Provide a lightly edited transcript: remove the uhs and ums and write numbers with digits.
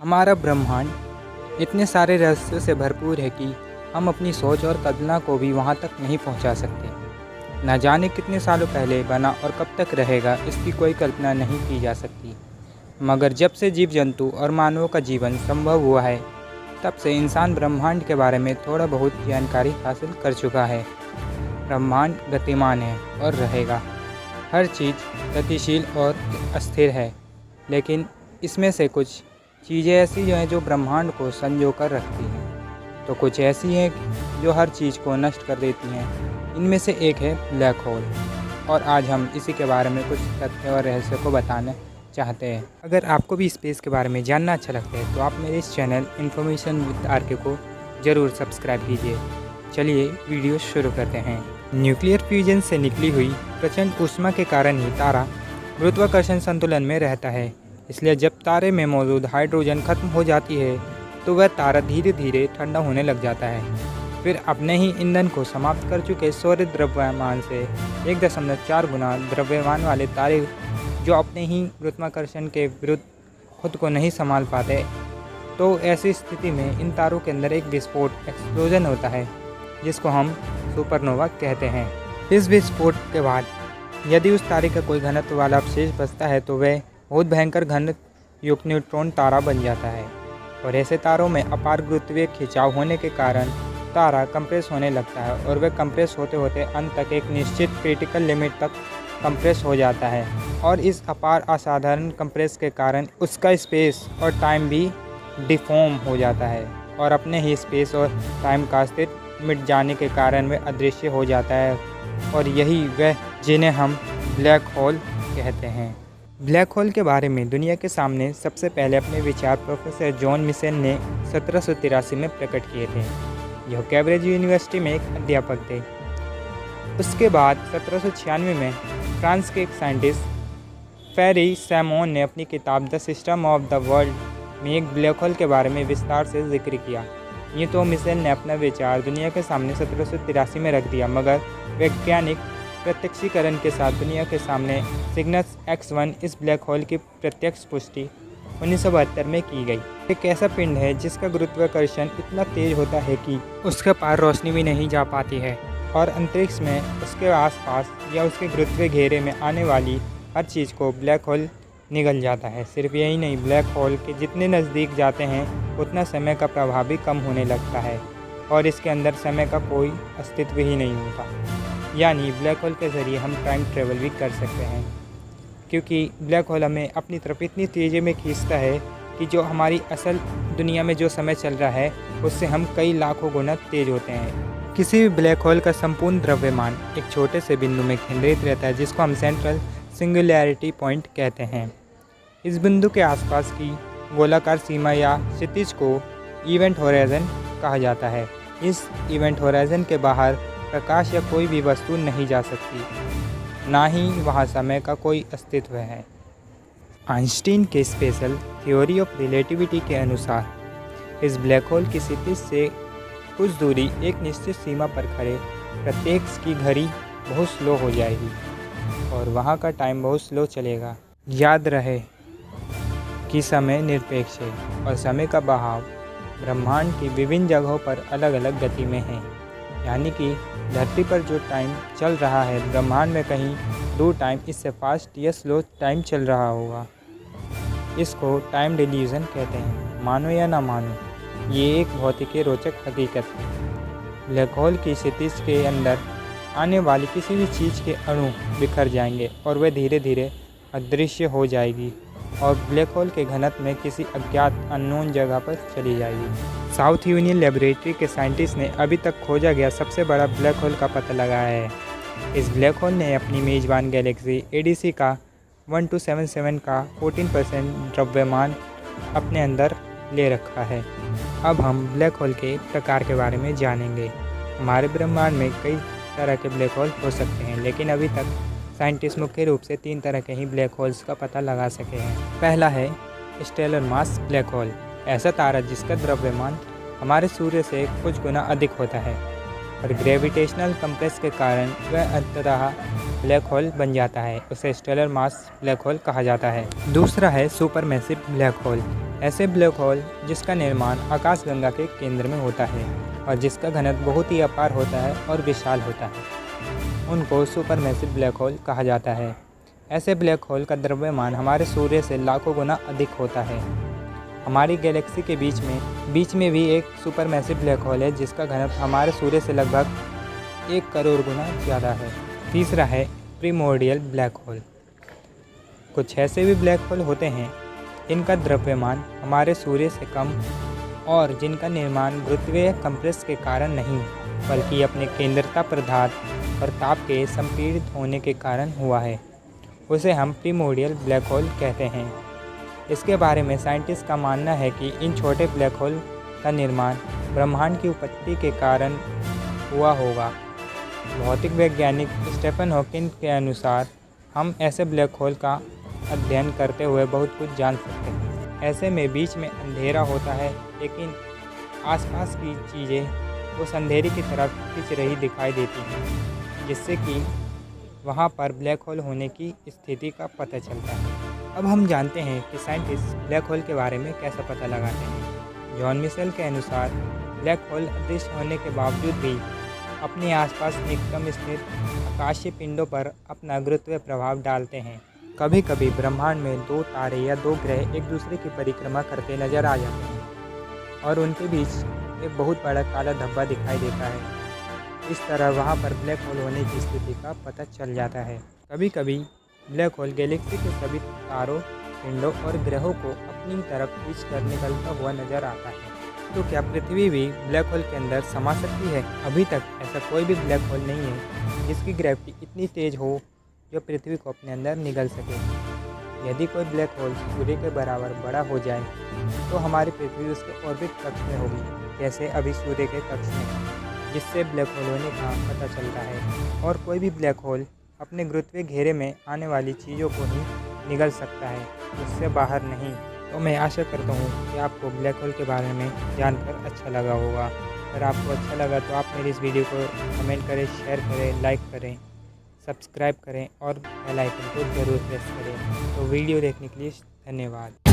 हमारा ब्रह्मांड इतने सारे रहस्यों से भरपूर है कि हम अपनी सोच और कल्पना को भी वहाँ तक नहीं पहुँचा सकते। न जाने कितने सालों पहले बना और कब तक रहेगा, इसकी कोई कल्पना नहीं की जा सकती। मगर जब से जीव जंतु और मानवों का जीवन संभव हुआ है, तब से इंसान ब्रह्मांड के बारे में थोड़ा बहुत जानकारी हासिल कर चुका है। ब्रह्मांड गतिमान है और रहेगा। हर चीज़ गतिशील और अस्थिर है, लेकिन इसमें से कुछ चीज़ें ऐसी हैं जो ब्रह्मांड को संजो कर रखती हैं, तो कुछ ऐसी हैं जो हर चीज़ को नष्ट कर देती हैं। इनमें से एक है ब्लैक होल, और आज हम इसी के बारे में कुछ तथ्य और रहस्य को बताना चाहते हैं। अगर आपको भी स्पेस के बारे में जानना अच्छा लगता है तो आप मेरे इस चैनल इन्फॉर्मेशन विद आर के को ज़रूर सब्सक्राइब कीजिए। चलिए वीडियो शुरू करते हैं। न्यूक्लियर फ्यूजन से निकली हुई प्रचंड ऊष्मा के कारण ही तारा गुरुत्वाकर्षण संतुलन में रहता है। इसलिए जब तारे में मौजूद हाइड्रोजन खत्म हो जाती है तो वह तारा धीरे धीरे ठंडा होने लग जाता है। फिर अपने ही ईंधन को समाप्त कर चुके सौर द्रव्यमान से 1.4 गुना द्रव्यमान वाले तारे, जो अपने ही गुरुत्वाकर्षण के विरुद्ध खुद को नहीं संभाल पाते, तो ऐसी स्थिति में इन तारों के अंदर एक विस्फोट एक्सप्लोजन होता है, जिसको हम सुपरनोवा कहते हैं। इस विस्फोट के बाद यदि उस तारे का कोई घनत्व वाला अवशेष बचता है तो वह बहुत भयंकर घनत्व युक्त न्यूट्रॉन तारा बन जाता है। और ऐसे तारों में अपार गुरुत्वीय खिंचाव होने के कारण तारा कंप्रेस होने लगता है, और वह कंप्रेस होते होते अंत तक एक निश्चित क्रिटिकल लिमिट तक कंप्रेस हो जाता है। और इस अपार असाधारण कंप्रेस के कारण उसका स्पेस और टाइम भी डिफॉर्म हो जाता है, और अपने ही स्पेस और टाइम का अस्तित्व मिट जाने के कारण वह अदृश्य हो जाता है। और यही वह जिन्हें हम ब्लैक होल कहते हैं। ब्लैक होल के बारे में दुनिया के सामने सबसे पहले अपने विचार प्रोफेसर जॉन मिशेल ने 1783 में प्रकट किए थे। यह कैम्ब्रिज यूनिवर्सिटी में एक अध्यापक थे। उसके बाद 1796 में फ्रांस के एक साइंटिस्ट फेरी सैमोन ने अपनी किताब the system of the world में एक ब्लैक होल के बारे में विस्तार से जिक्र किया। ये तो मिशेल ने अपना विचार दुनिया के सामने 1783 में रख दिया, मगर वैज्ञानिक प्रत्यक्षीकरण के साथ दुनिया के सामने सिग्नस X1 इस ब्लैक होल की प्रत्यक्ष पुष्टि 1972 में की गई। एक ऐसा पिंड है जिसका गुरुत्वाकर्षण इतना तेज होता है कि उसके पार रोशनी भी नहीं जा पाती है, और अंतरिक्ष में उसके आसपास या उसके गुरुत्वीय घेरे में आने वाली हर चीज़ को ब्लैक होल निगल जाता है। सिर्फ यही नहीं, ब्लैक होल के जितने नज़दीक जाते हैं उतना समय का प्रभाव भी कम होने लगता है, और इसके अंदर समय का कोई अस्तित्व ही नहीं होता। यानी ब्लैक होल के ज़रिए हम टाइम ट्रेवल भी कर सकते हैं, क्योंकि ब्लैक होल हमें अपनी तरफ इतनी तेज़ी में खींचता है कि जो हमारी असल दुनिया में जो समय चल रहा है उससे हम कई लाखों गुना तेज होते हैं। किसी भी ब्लैक होल का संपूर्ण द्रव्यमान एक छोटे से बिंदु में केंद्रित रहता है, जिसको हम सेंट्रल सिंगुलैरिटी पॉइंट कहते हैं। इस बिंदु के आसपास की गोलाकार सीमा या क्षितिज को इवेंट होराइजन कहा जाता है। इस इवेंट होराइजन के बाहर प्रकाश या कोई भी वस्तु नहीं जा सकती, ना ही वहाँ समय का कोई अस्तित्व है। आइंस्टीन के स्पेशल थ्योरी ऑफ रिलेटिविटी के अनुसार इस ब्लैक होल की क्षितिज से कुछ दूरी एक निश्चित सीमा पर खड़े प्रत्येक की घड़ी बहुत स्लो हो जाएगी, और वहाँ का टाइम बहुत स्लो चलेगा। याद रहे कि समय निरपेक्ष है, और समय का बहाव ब्रह्मांड की विभिन्न जगहों पर अलग अलग गति में है। यानी कि धरती पर जो टाइम चल रहा है, ब्रह्मांड में कहीं दूर टाइम इससे फास्ट या स्लो टाइम चल रहा होगा। इसको टाइम डिल्यूजन कहते हैं। मानो या ना मानो, ये एक भौतिकी रोचक हकीकत है। ब्लैक होल की क्षितिज के अंदर आने वाली किसी भी चीज़ के अणु बिखर जाएंगे, और वह धीरे धीरे अदृश्य हो जाएगी, और ब्लैक होल के घनत्व में किसी अज्ञात अननोन जगह पर चली जाएगी। साउथ यूनियन लेबोरेटरी के साइंटिस्ट ने अभी तक खोजा गया सबसे बड़ा ब्लैक होल का पता लगाया है। इस ब्लैक होल ने अपनी मेज़बान गैलेक्सी ADC का 1277 का 14% द्रव्यमान अपने अंदर ले रखा है। अब हम ब्लैक होल के प्रकार के बारे में जानेंगे। हमारे ब्रह्मांड में कई तरह के ब्लैक होल हो सकते हैं, लेकिन अभी तक साइंटिस्ट मुख्य रूप से 3 तरह के ही ब्लैक होल्स का पता लगा सके हैं। पहला है स्टेलर मास ब्लैक होल, ऐसा तारा जिसका द्रव्यमान हमारे सूर्य से कुछ गुना अधिक होता है, और ग्रेविटेशनल कंप्रेस के कारण वह अंततः ब्लैक होल बन जाता है। उसे स्टेलर मास ब्लैक होल कहा जाता है। दूसरा है सुपरमैसिव ब्लैक होल, ऐसे ब्लैक होल जिसका निर्माण आकाशगंगा के केंद्र में होता है और जिसका घनत्व बहुत ही अपार होता है और विशाल होता है, उनको सुपरमैसिव ब्लैक होल कहा जाता है। ऐसे ब्लैक होल का द्रव्यमान हमारे सूर्य से लाखों गुना अधिक होता है। हमारी गैलेक्सी के बीच में भी एक सुपरमैसिव ब्लैक होल है जिसका घनत्व हमारे सूर्य से लगभग 1 करोड़ गुना ज़्यादा है। तीसरा है प्रिमोर्डियल ब्लैक होल। कुछ ऐसे भी ब्लैक होल होते हैं जिनका द्रव्यमान हमारे सूर्य से कम और जिनका निर्माण गुरुत्वीय कंप्रेस के कारण नहीं बल्कि अपने केंद्रता पदार्थ और ताप के संपीड़ित होने के कारण हुआ है, उसे हम प्रिमोर्डियल ब्लैक होल कहते हैं। इसके बारे में साइंटिस्ट का मानना है कि इन छोटे ब्लैक होल का निर्माण ब्रह्मांड की उत्पत्ति के कारण हुआ होगा। भौतिक वैज्ञानिक स्टीफन हॉकिंग के अनुसार हम ऐसे ब्लैक होल का अध्ययन करते हुए बहुत कुछ जान सकते हैं। ऐसे में बीच में अंधेरा होता है लेकिन आसपास की चीज़ें उस अंधेरे की तरफ खिंच रही दिखाई देती हैं, जिससे कि वहाँ पर ब्लैक होल होने की स्थिति का पता चलता है। अब हम जानते हैं कि साइंटिस्ट ब्लैक होल के बारे में कैसे पता लगाते हैं। जॉन मिशेल के अनुसार ब्लैक होल अदृश्य होने के बावजूद भी अपने आसपास निकटम स्थित आकाशीय पिंडों पर अपना गुरुत्वीय प्रभाव डालते हैं। कभी कभी ब्रह्मांड में 2 तारे या 2 ग्रह एक दूसरे की परिक्रमा करते नजर आ जाते हैं और उनके बीच एक बहुत बड़ा काला धब्बा दिखाई देता है। इस तरह वहाँ पर ब्लैक होल होने की स्थिति का पता चल जाता है। कभी कभी ब्लैक होल गैलेक्सी के सभी तारों, पिंडों और ग्रहों को अपनी तरफ खींच कर निकलता हुआ नजर आता है। तो क्या पृथ्वी भी ब्लैक होल के अंदर समा सकती है? अभी तक ऐसा कोई भी ब्लैक होल नहीं है जिसकी ग्रेविटी इतनी तेज़ हो जो पृथ्वी को अपने अंदर निगल सके। यदि कोई ब्लैक होल सूर्य के बराबर बड़ा हो जाए तो हमारी पृथ्वी उसके ऑर्बिट कक्ष में होगी, जैसे अभी सूर्य के कक्ष में, जिससे ब्लैक होल होने का पता चलता है। और कोई भी ब्लैक होल अपने गुरुत्वीय घेरे में आने वाली चीज़ों को ही निगल सकता है, उससे बाहर नहीं। तो मैं आशा करता हूँ कि आपको ब्लैक होल के बारे में जानकर अच्छा लगा होगा। अगर आपको अच्छा लगा तो आप मेरी इस वीडियो को कमेंट करें, शेयर करें, लाइक करें, सब्सक्राइब करें और बेल आइकन को ज़रूर प्रेस करें। तो वीडियो देखने के लिए धन्यवाद।